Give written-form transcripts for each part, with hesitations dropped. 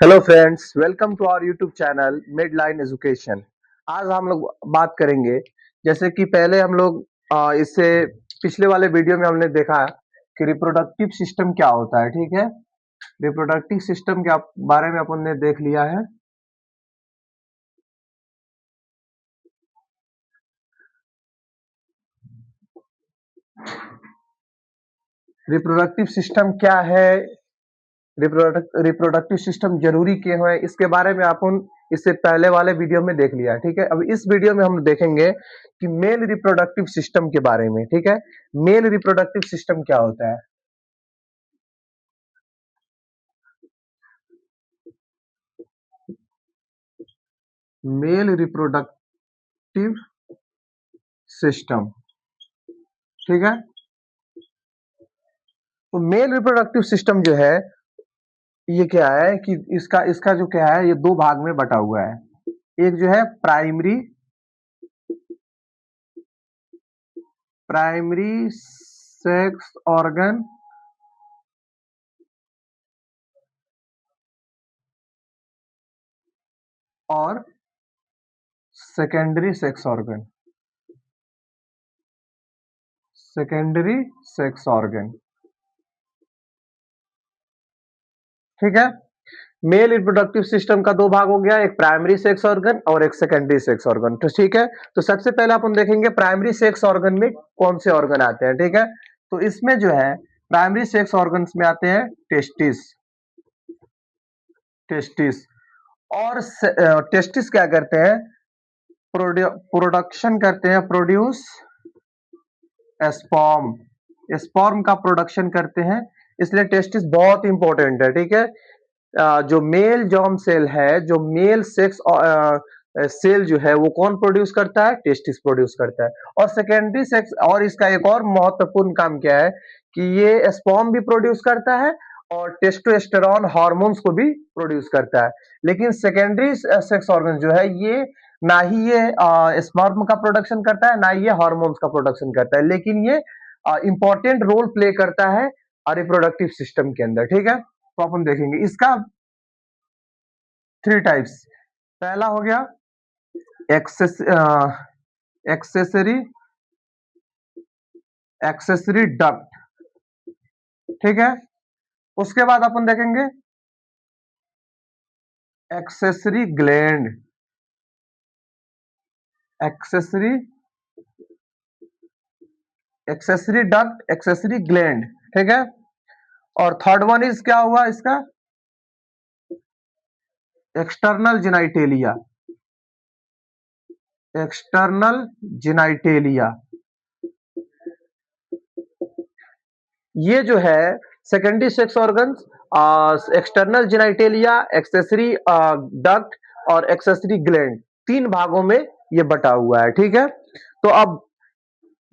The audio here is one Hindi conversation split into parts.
Hello friends, welcome to our YouTube channel Midline Education. आज हम लोग बात करेंगे, जैसे कि पहले हम लोग इससे पिछले वाले वीडियो में हमने देखा कि रिप्रोडक्टिव सिस्टम क्या होता है। ठीक है, रिप्रोडक्टिव सिस्टम के बारे में अपन ने देख लिया है। रिप्रोडक्टिव सिस्टम क्या है, रिप्रोडक्टिव सिस्टम जरूरी क्यों है, इसके बारे में अपन इससे पहले वाले वीडियो में देख लिया है। ठीक है, अब इस वीडियो में हम देखेंगे कि मेल रिप्रोडक्टिव सिस्टम के बारे में। ठीक है, मेल रिप्रोडक्टिव सिस्टम क्या होता है। मेल रिप्रोडक्टिव सिस्टम, ठीक है। तो मेल रिप्रोडक्टिव सिस्टम जो है, ये क्या है कि इसका इसका जो क्या है, ये दो भाग में बटा हुआ है। एक जो है प्राइमरी सेक्स ऑर्गन, और secondary sex organ. Secondary sex organ, ठीक है। मेल रिप्रोडक्टिव सिस्टम का दो भाग हो गया, एक प्राइमरी सेक्स ऑर्गन और एक सेकेंडरी सेक्स ऑर्गन। तो ठीक है, तो सबसे पहले अपन देखेंगे प्राइमरी सेक्स ऑर्गन में कौन से ऑर्गन आते हैं। ठीक है, तो इसमें जो है प्राइमरी सेक्स ऑर्गन्स में आते हैं टेस्टिस। टेस्टिस और टेस्टिस क्या करते हैं, प्रोडक्शन करते हैं, प्रोड्यूस स्पर्म। स्पर्म का प्रोडक्शन करते हैं, इसलिए टेस्टिस बहुत इंपॉर्टेंट है। ठीक है, जो मेल जॉर्म सेल है, जो मेल सेक्स सेल जो है, वो कौन प्रोड्यूस करता है, टेस्टिस प्रोड्यूस करता है। और सेकेंडरी सेक्स, और इसका एक और महत्वपूर्ण काम क्या है कि ये स्पर्म भी प्रोड्यूस करता है और टेस्टोस्टेरोन हार्मोन्स को भी प्रोड्यूस करता है। लेकिन सेकेंडरी सेक्स ऑर्गन जो है, ये ना ही ये स्पर्म का प्रोडक्शन करता है, ना ही ये हार्मोन्स का प्रोडक्शन करता है, लेकिन ये इंपॉर्टेंट रोल प्ले करता है रिप्रोडक्टिव सिस्टम के अंदर। ठीक है, तो अपन देखेंगे इसका थ्री टाइप्स। पहला हो गया एक्सेस एक्सेसरी एक्सेसरी डक्ट, ठीक है। उसके बाद अपन देखेंगे accessory gland, accessory accessory duct, accessory gland, ठीक है। और थर्ड वन इज क्या हुआ इसका, एक्सटर्नल जेनाइटेलिया। एक्सटर्नल जेनाइटेलिया, ये जो है secondary sex organs, external genitalia, accessory duct और एक्सेसरी ग्लैंड, तीन भागों में ये बटा हुआ है। ठीक है, तो अब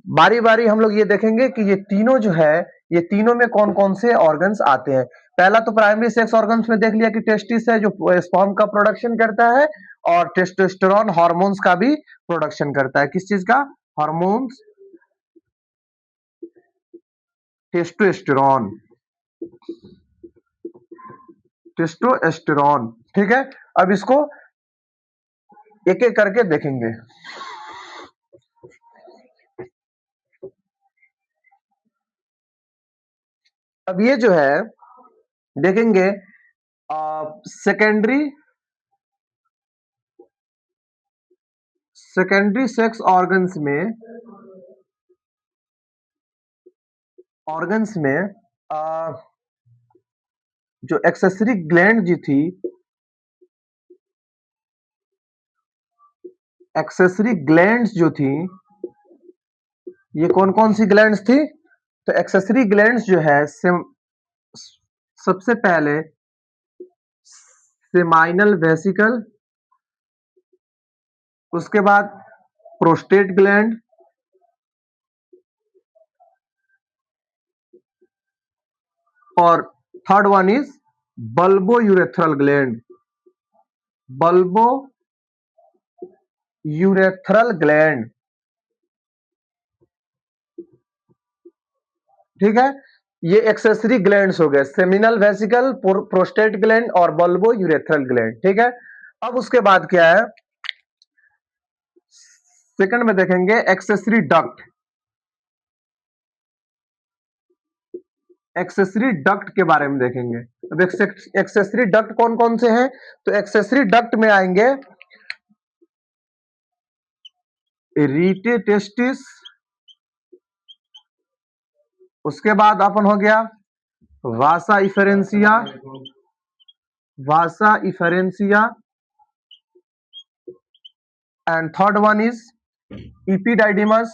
बारी बारी हम लोग ये देखेंगे कि ये तीनों जो है, ये तीनों में कौन कौन से ऑर्गन्स आते हैं। पहला तो प्राइमरी सेक्स ऑर्गन्स में देख लिया कि टेस्टिस है जो स्पर्म का प्रोडक्शन करता है, और टेस्टोस्टेरोन हार्मोन्स का भी प्रोडक्शन करता है। किस चीज का, हार्मोन्स, टेस्टोस्टेरोन, टेस्टोस्टेरोन, ठीक है। अब इसको एक एक करके देखेंगे। अब ये जो है देखेंगे सेकेंडरी सेकेंडरी सेक्स ऑर्गन्स में आ, जो एक्सेसरी ग्लैंड जी थी, एक्सेसरी ग्लैंड्स जो थी, ये कौन कौन सी ग्लैंड्स थी। तो एक्सेसरी ग्लैंड्स जो है, सबसे पहले सेमाइनल वेसिकल, उसके बाद प्रोस्टेट ग्लैंड, और third one is bulbo urethral gland. Bulbo urethral gland, ठीक है। ये एक्सेसरी ग्लैंड्स हो गए, सेमिनल वेसिकल, प्रोस्टेट ग्लैंड और बल्बो यूरेथ्रल ग्लैंड। ठीक है, अब उसके बाद क्या है, सेकंड में देखेंगे एक्सेसरी डक्ट। एक्सेसरी डक्ट के बारे में देखेंगे। अब एक्सेसरी डक्ट कौन कौन से हैं, तो एक्सेसरी डक्ट में आएंगे रीटे टेस्टिस, उसके बाद अपन हो गया vasa efferentia, vasa efferentia, and third one is epididymis,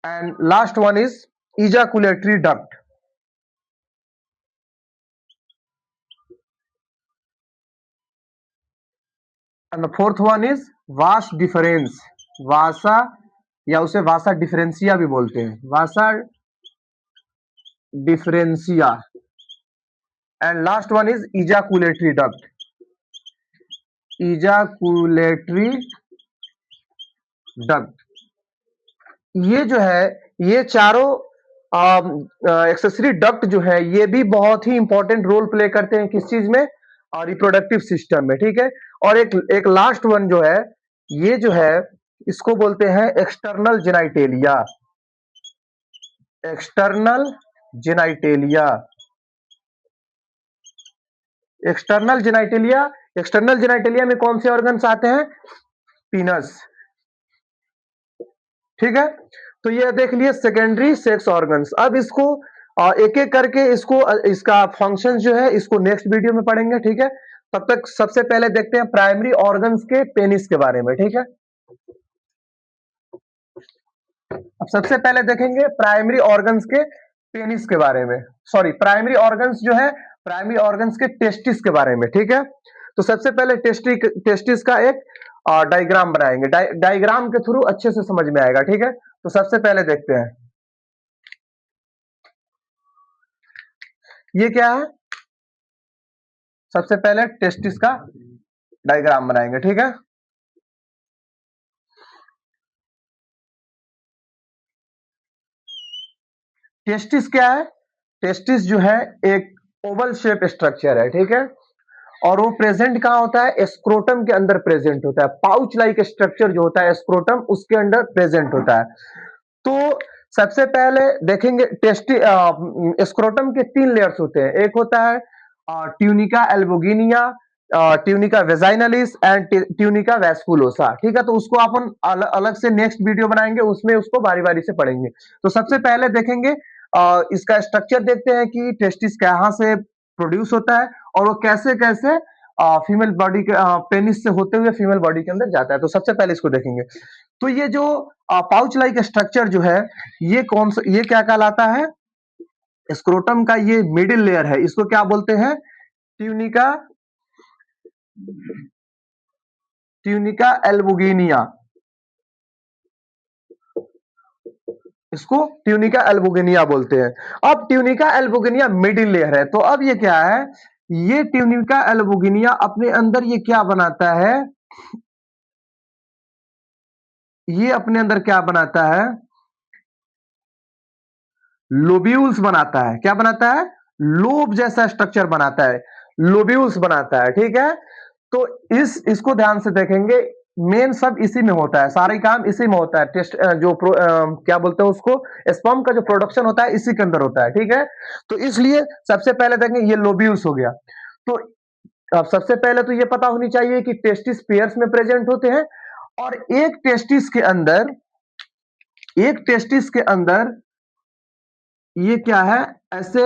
and last one is ejaculatory duct. And the fourth one is vas deferens, vasa या उसे वासा डिफरेंसिया भी बोलते हैं, vasa deferentia. And last one is ejaculatory duct, ejaculatory duct। ये जो है, ये चारों एक्सेसरी डक्ट जो है, ये भी बहुत ही इंपॉर्टेंट रोल प्ले करते हैं किस चीज में, और रिप्रोडक्टिव सिस्टम में। ठीक है, और एक लास्ट वन जो है, ये जो है इसको बोलते हैं external genitalia, external genitalia, external genitalia. External genitalia में कौन से ऑर्गन्स आते हैं, पीनस। ठीक है, तो ये देख लिए सेकेंडरी सेक्स ऑर्गन्स। अब इसको एक एक करके इसको इसका फंक्शन जो है इसको नेक्स्ट वीडियो में पढ़ेंगे। ठीक है, तब तक सबसे पहले देखते हैं प्राइमरी ऑर्गन्स के पेनिस के बारे में। ठीक है, अब सबसे पहले देखेंगे प्राइमरी ऑर्गन्स के पेनिस के बारे में, सॉरी प्राइमरी ऑर्गन्स जो है, प्राइमरी ऑर्गन्स के टेस्टिस के बारे में। ठीक है, तो सबसे पहले टेस्टिस का एक डायग्राम बनाएंगे, डायग्राम के थ्रू अच्छे से समझ में आएगा। ठीक है, तो सबसे पहले देखते हैं ये क्या है, सबसे पहले टेस्टिस का डायग्राम बनाएंगे। ठीक है, टेस्टिस क्या है, टेस्टिस जो है एक ओवल शेप स्ट्रक्चर है। ठीक है, और वो प्रेजेंट कहां होता है, स्क्रोटम के अंदर प्रेजेंट होता है, पाउच लाइक स्ट्रक्चर जो होता है स्क्रोटम उसके अंदर प्रेजेंट होता है। तो सबसे पहले देखेंगे स्क्रोटम के 3 लेयर्स होते हैं, एक होता है tunica albuginea, tunica vaginalis and tunica vasculosa. ठीक है, तो उसको अपन अलग से नेक्स्ट वीडियो बनाएंगे, उसमें उसको बारी बारी से पढ़ेंगे। तो सबसे पहले देखेंगे इसका स्ट्रक्चर, देखते हैं कि टेस्टिस कहां से प्रोड्यूस होता है और वो कैसे कैसे फीमेल बॉडी के पेनिस से होते हुए फीमेल बॉडी के अंदर जाता है। तो सबसे पहले इसको देखेंगे। तो ये जो पाउच लाइक स्ट्रक्चर जो है, ये कौन सा, ये क्या कहलाता है, स्क्रोटम का ये मिडिल लेयर है, इसको क्या बोलते हैं, ट्यूनिका, ट्यूनिका एल्बुगिनिया, इसको ट्यूनिका एल्बुगिनिया बोलते हैं। अब ट्यूनिका एल्बुगिनिया मिडिल लेयर है, तो अब ये क्या है, ये ट्यूनिका एल्बुगिनिया अपने अंदर ये क्या बनाता है, ये अपने अंदर क्या बनाता है, लोब्यूल्स बनाता है। क्या बनाता है, लोब जैसा स्ट्रक्चर बनाता है, लोब्यूल्स बनाता है। ठीक है, तो इसको ध्यान से देखेंगे, मेन सब इसी में होता है, सारे काम इसी में होता है। टेस्ट क्या बोलते हैं उसको, स्पर्म का जो प्रोडक्शन होता है इसी के अंदर होता है। ठीक है, तो इसलिए सबसे पहले देखेंगे ये लोब्यूल्स हो गया। तो अब सबसे पहले तो ये पता होनी चाहिए कि टेस्टिस पेयर्स में प्रेजेंट होते हैं, और एक टेस्टिस के अंदर, एक टेस्टिस के अंदर ये क्या है, ऐसे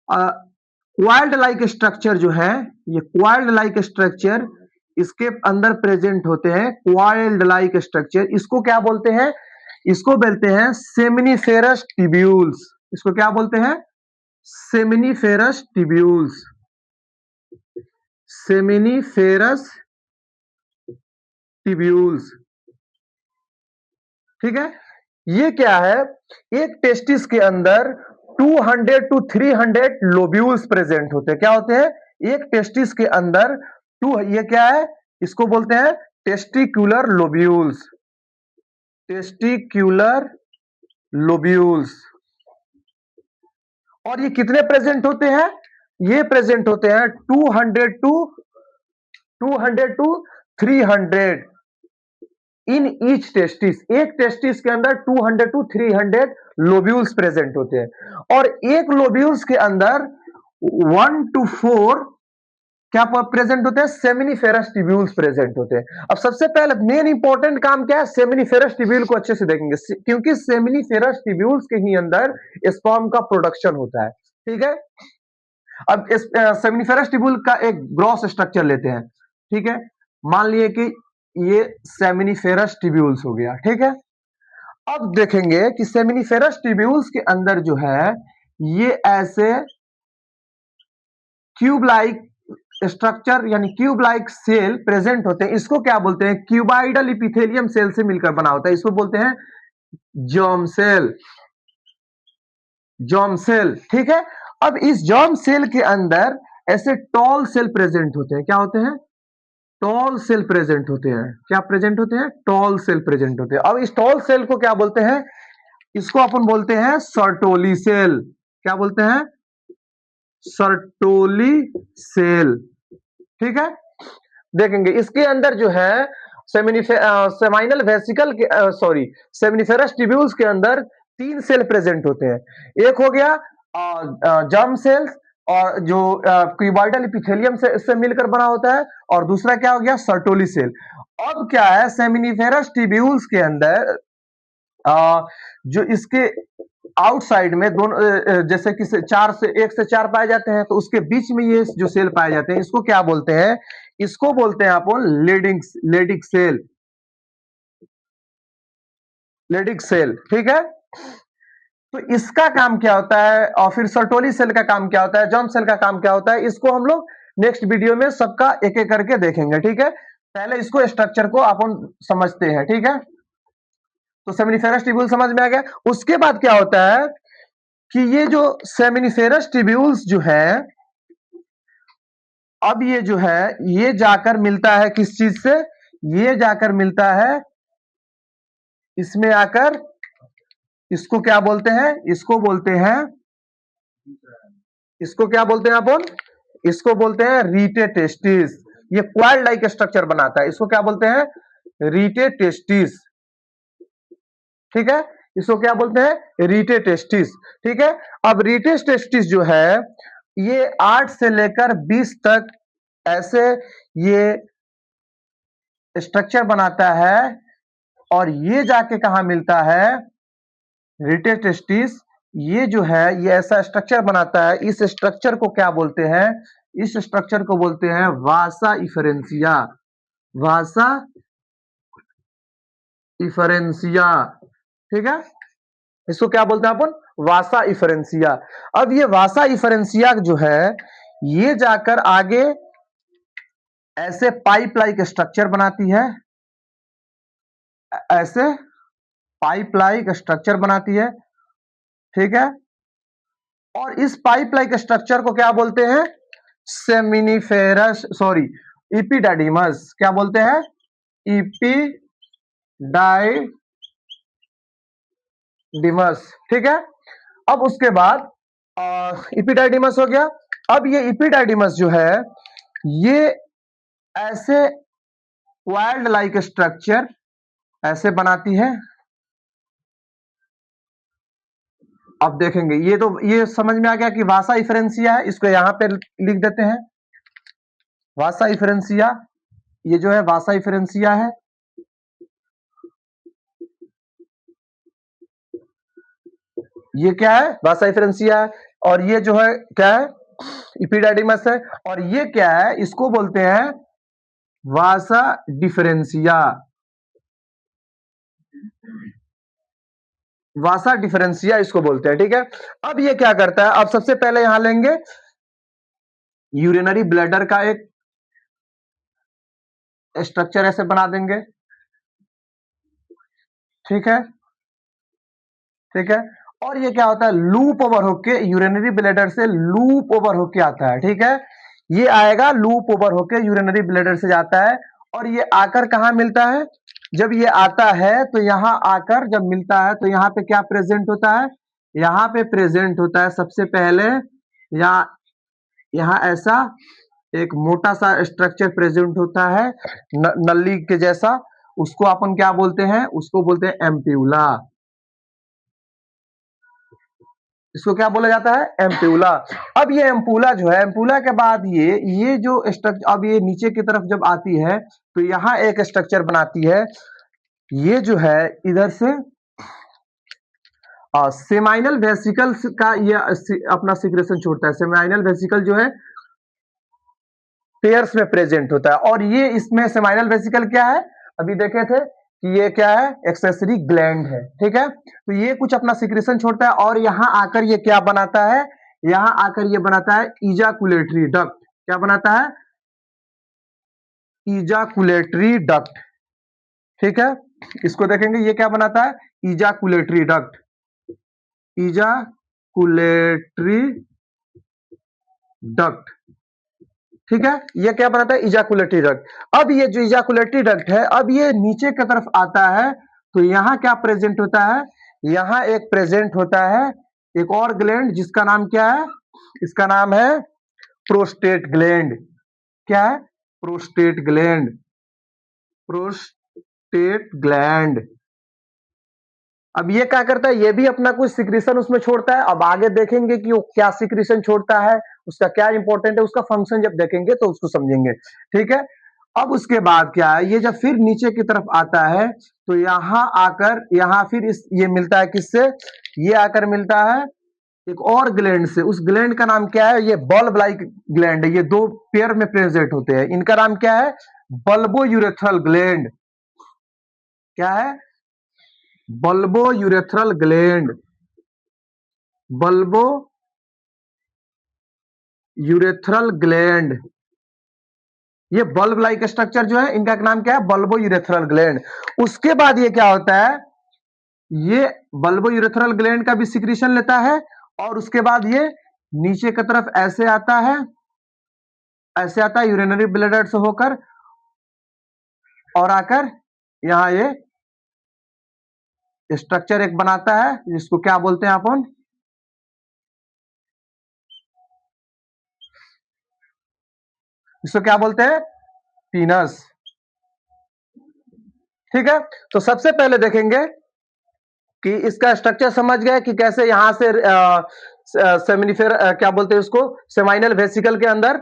क्वाइल्ड लाइक स्ट्रक्चर जो है, ये क्वाइल्ड लाइक स्ट्रक्चर इसके अंदर प्रेजेंट होते हैं, क्वाइल्ड लाइक स्ट्रक्चर। इसको क्या बोलते हैं, इसको बोलते हैं सेमिनिफेरस टिब्यूल्स। इसको क्या बोलते हैं, सेमिनिफेरस टिब्यूल्स, सेमिनिफेरस टिब्यूल्स। ठीक है, ये क्या है, एक टेस्टिस के अंदर 200 to 300 लोब्यूल्स प्रेजेंट होते हैं। क्या होते हैं, एक टेस्टिस के अंदर ये क्या है, इसको बोलते हैं टेस्टिकुलर लोब्यूल्स। Testicular lobules. और ये कितने प्रेजेंट होते हैं? ये प्रेजेंट होते हैं 200 टू 300 इन ईच टेस्टिस। एक टेस्टिस के अंदर 200 टू 300 लोब्यूल्स प्रेजेंट होते हैं और एक लोब्यूल्स के अंदर 1 टू 4 क्या प्रेजेंट होते हैं? सेमिनिफेरस ट्यूब्यूल्स प्रेजेंट होते हैं। अब सबसे पहले मेन इंपॉर्टेंट काम क्या है? सेमिनिफेरस ट्यूब्यूल को अच्छे से देखेंगे, क्योंकि सेमिनिफेरस ट्यूब्यूल्स के ही अंदर स्पर्म का प्रोडक्शन होता है। ठीक है, अब इस सेमिनिफेरस ट्यूब्यूल का एक ग्रॉस स्ट्रक्चर लेते हैं। ठीक है, मान लिए कि ये सेमिनिफेरस ट्यूब्यूल्स हो गया। ठीक है, अब देखेंगे कि सेमिनिफेरस ट्यूब्यूल्स के अंदर जो है ये ऐसे क्यूब लाइक स्ट्रक्चर यानी क्यूब लाइक सेल प्रेजेंट होते हैं। इसको क्या बोलते हैं? क्यूबाइडल इपिथेलियम सेल से मिलकर बना होता है। इसको बोलते हैं जर्म सेल। Germ cell. ठीक है, अब इस जर्म सेल के अंदर ऐसे टॉल सेल प्रेजेंट होते हैं। क्या होते हैं? टॉल सेल प्रेजेंट होते हैं। क्या प्रेजेंट होते हैं? टॉल सेल प्रेजेंट होते हैं। अब इस टॉल सेल को क्या बोलते हैं? इसको अपन बोलते हैं सर्टोली सेल। क्या बोलते हैं? Sertoli cell. ठीक है, देखेंगे इसके अंदर जो है सेमाइनल वेसिकल के सॉरी सेमिनिफेरस ट्यूब्यूल्स के अंदर 3 सेल प्रेजेंट होते हैं। एक हो गया जर्म सेल्स और जो क्यूबाइडल इपिथेलियम से इससे मिलकर बना होता है, और दूसरा क्या हो गया? Sertoli cell. अब क्या है? सेमिनिफेरस ट्यूब्यूल्स के अंदर जो इसके आउटसाइड में दोनों जैसे कि 1 से 4 पाए जाते हैं, तो उसके बीच में ये जो सेल पाए जाते हैं इसको क्या बोलते हैं? इसको बोलते हैं अपन लेडिक सेल। Leydig cell. ठीक है, तो इसका काम क्या होता है और फिर सर्टोली सेल का काम क्या होता है, जर्म सेल का काम क्या होता है, इसको हम लोग नेक्स्ट वीडियो में सबका एक एक करके देखेंगे। ठीक है, पहले इसको स्ट्रक्चर को अपन समझते हैं। ठीक है, तो सेमिनिफेरस ट्यूब्यूल समझ में आ गया। उसके बाद क्या होता है कि ये जो सेमिनिफेरस ट्यूब्यूल्स जो है, अब ये जो है ये जाकर मिलता है किस चीज से? ये जाकर मिलता है इसमें आकर, इसको क्या बोलते हैं? इसको बोलते हैं, इसको क्या बोलते हैं अपन? इसको बोलते हैं रीटे टेस्टिस। ये क्वाइल लाइक स्ट्रक्चर बनाता है। इसको क्या बोलते हैं? रीटे टेस्टिस। ठीक है, इसको क्या बोलते हैं? रीटे टेस्टिस। ठीक है, अब रीटे टेस्टिस जो है ये 8 से लेकर 20 तक ऐसे ये स्ट्रक्चर बनाता है, और ये जाके कहां मिलता है? रीटे टेस्टिस ये जो है ये ऐसा स्ट्रक्चर बनाता है। इस स्ट्रक्चर को क्या बोलते हैं? इस स्ट्रक्चर को बोलते हैं वासा इफरेंसिया। वासा इफरेंसिया। ठीक है, इसको क्या बोलते हैं अपन? वासा इफरेंसिया। अब ये वासा इफरेंसिया जो है ये जाकर आगे ऐसे पाइप लाइक स्ट्रक्चर बनाती है। ऐसे पाइप लाइक स्ट्रक्चर बनाती है। ठीक है, और इस पाइप लाइक स्ट्रक्चर को क्या बोलते हैं? Seminiferous sorry epididymis. क्या बोलते हैं? इपिडाइडिमस। ठीक है, अब उसके बाद इपिडाइडिमस हो गया। अब ये इपिडाइडिमस जो है ये ऐसे वाइल्ड लाइक स्ट्रक्चर ऐसे बनाती है। अब देखेंगे ये तो ये समझ में आ गया कि वासा इफरेंसिया है। इसको यहां पे लिख देते हैं वासा इफरेंसिया। ये जो है वासा इफरेंसिया है। ये क्या है? वासा इफरेंसिया है। और ये जो है क्या है? इपिडाइडिमस है। और ये क्या है? इसको बोलते हैं वासा डिफरेंसिया। वासा डिफरेंसिया इसको बोलते हैं। ठीक है, अब ये क्या करता है? अब सबसे पहले यहां लेंगे यूरिनरी ब्लैडर का एक स्ट्रक्चर ऐसे बना देंगे। ठीक है, ठीक है, और ये क्या होता है? लूप ओवर होके यूरिनरी ब्लैडर से लूप ओवर होके आता है। ठीक है, ये आएगा लूप ओवर होके यूरिनरी ब्लैडर से जाता है, और ये आकर कहां मिलता है? जब ये आता है तो यहाँ आकर जब मिलता है तो यहाँ पे क्या प्रेजेंट होता है, यहाँ पे प्रेजेंट होता है सबसे पहले यहाँ यहाँ ऐसा एक मोटा सा स्ट्रक्चर प्रेजेंट होता है नली के जैसा, उसको अपन क्या बोलते हैं, उसको बोलते हैं एम्प्यूला। इसको क्या बोला जाता है, एम्प्यूला। अब ये एम्पूला जो है, एम्पूला के बाद ये जो स्ट्रक्चर अब ये नीचे की तरफ जब आती है तो यहाँ एक स्ट्रक्चर बनाती है, ये जो है इधर से सेमाइनल वेसिकल का ये अपना सिक्रेशन छोड़ता है। सेमाइनल वेसिकल जो है पेयर्स में प्रेजेंट होता है, और ये इसमें सेमाइनल वेसिकल क्या है, अभी देखे थे कि ये क्या है, एक्सेसरी ग्लैंड है, ठीक है। तो ये कुछ अपना सिक्रेशन छोड़ता है और यहाँ आकर ये क्या बनाता है, यहाँ आकर ये बनाता है इजाकुलेटरी डक्ट। क्या बनाता है, इजाकुलेटरी डक्ट, ठीक है। इसको देखेंगे ये क्या बनाता है, इजाकुलेटरी डक्ट, इजाकुलेटरी डक्ट, ठीक है। ये क्या बनाता है, इजाकुलेटरी डक्ट। अब ये जो इजाकुलेटरी डक्ट है, अब ये नीचे की तरफ आता है तो यहाँ क्या प्रेजेंट होता है, यहाँ एक प्रेजेंट होता है एक और ग्लैंड जिसका नाम क्या है, इसका नाम है प्रोस्टेट ग्लैंड। क्या है, प्रोस्टेट ग्लैंड, प्रोस्टेट ग्लैंड। अब ये क्या करता है, ये भी अपना कुछ सिक्रीशन उसमें छोड़ता है। अब आगे देखेंगे कि वो क्या सिक्रीशन छोड़ता है, उसका क्या इंपॉर्टेंट है, उसका फंक्शन जब देखेंगे तो उसको समझेंगे, ठीक है। अब उसके बाद क्या है, ये जब फिर नीचे की तरफ आता है तो यहाँ आकर यहाँ फिर ये मिलता है किससे, ये आकर मिलता है एक और ग्लैंड से। उस ग्लैंड का नाम क्या है, ये बल्ब लाइक ग्लैंड है, ये दो पेयर में प्रेजेंट होते हैं। इनका नाम क्या है, बल्बो यूरेथ्रल ग्लैंड। क्या है, bulbo urethral gland, bulbo urethral gland. ये बल्ब लाइक स्ट्रक्चर जो है, इनका नाम क्या है, बल्बो यूरेथ्रल ग्लैंड। उसके बाद ये क्या होता है, ये बल्बो यूरेथ्रल ग्लैंड का भी सिक्रीशन लेता है, और उसके बाद ये नीचे की तरफ ऐसे आता है, ऐसे आता है यूरिनरी ब्लैडर से होकर, और आकर यहां ये स्ट्रक्चर एक बनाता है जिसको क्या बोलते हैं अपन, इसको क्या बोलते हैं, पीनस, ठीक है। तो सबसे पहले देखेंगे कि इसका स्ट्रक्चर समझ गए कि कैसे यहां से सेमिनिफेर क्या बोलते हैं उसको, सेमाइनल वेसिकल के अंदर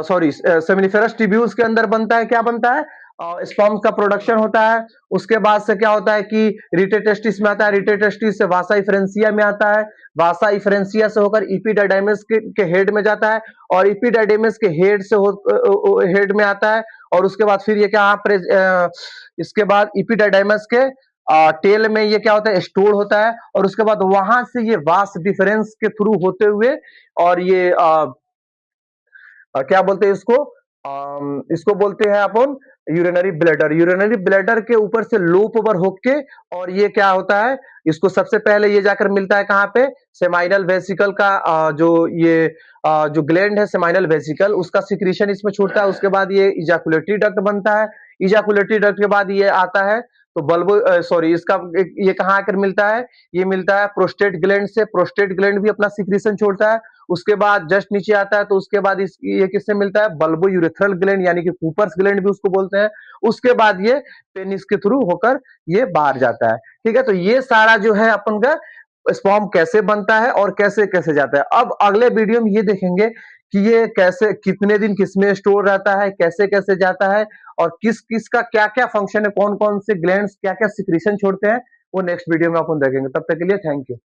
सॉरी सेमिनिफेरस ट्यूब्यूल्स के अंदर बनता है, क्या बनता है, स्पर्म का प्रोडक्शन होता है। उसके बाद से क्या होता है कि रिटेटेस्टिस में आता है, रिटेटेस्टिस से वासा इफ्रेंसिया में आता है, वासा इफ्रेंसिया से होकर इपिडाइडेमस के हेड में जाता है, और इपिडाइडेमस के हेड से हेड में आता है, और उसके बाद फिर ये क्या इसके बाद इपिडाइडेमस के टेल में ये क्या होता है, स्टोर होता है, और उसके बाद वहां से ये वास डिफरेंस के थ्रू होते हुए, और ये क्या बोलते हैं इसको बोलते हैं अपन यूरिनरी ब्लैडर। यूरिनरी ब्लैडर के ऊपर से लोप ओवर होके, और ये क्या होता है, इसको सबसे पहले ये जाकर मिलता है कहाँ पे, सेमाइनल वेसिकल का जो ये जो ग्लैंड है सेमाइनल वेसिकल, उसका सिक्रीशन इसमें छूटता है। उसके बाद ये इजाकुलेटरी डक्ट बनता है, इजाकुलेटरी डक्ट के बाद ये आता है तो बल्बो सॉरी इसका ये कहाँ आकर मिलता है, ये मिलता है प्रोस्टेट ग्लैंड से। प्रोस्टेट ग्लैंड भी अपना सिक्रीशन छोड़ता है। उसके बाद जस्ट नीचे आता है तो उसके बाद ये किससे मिलता है, बल्बो यूरेथ्रल ग्लैंड यानी कि कूपर्स ग्लैंड भी उसको बोलते हैं। उसके बाद ये पेनिस के थ्रू होकर ये बाहर जाता है, ठीक है। तो ये सारा जो है अपन का स्पर्म कैसे बनता है और कैसे कैसे जाता है। अब अगले वीडियो में ये देखेंगे कि ये कैसे कितने दिन किसमें स्टोर रहता है, कैसे कैसे जाता है, और किस किस का क्या क्या फंक्शन है, कौन कौन से ग्लैंड्स क्या क्या सिक्रीशन छोड़ते हैं, वो नेक्स्ट वीडियो में अपन देखेंगे। तब तक के लिए थैंक यू।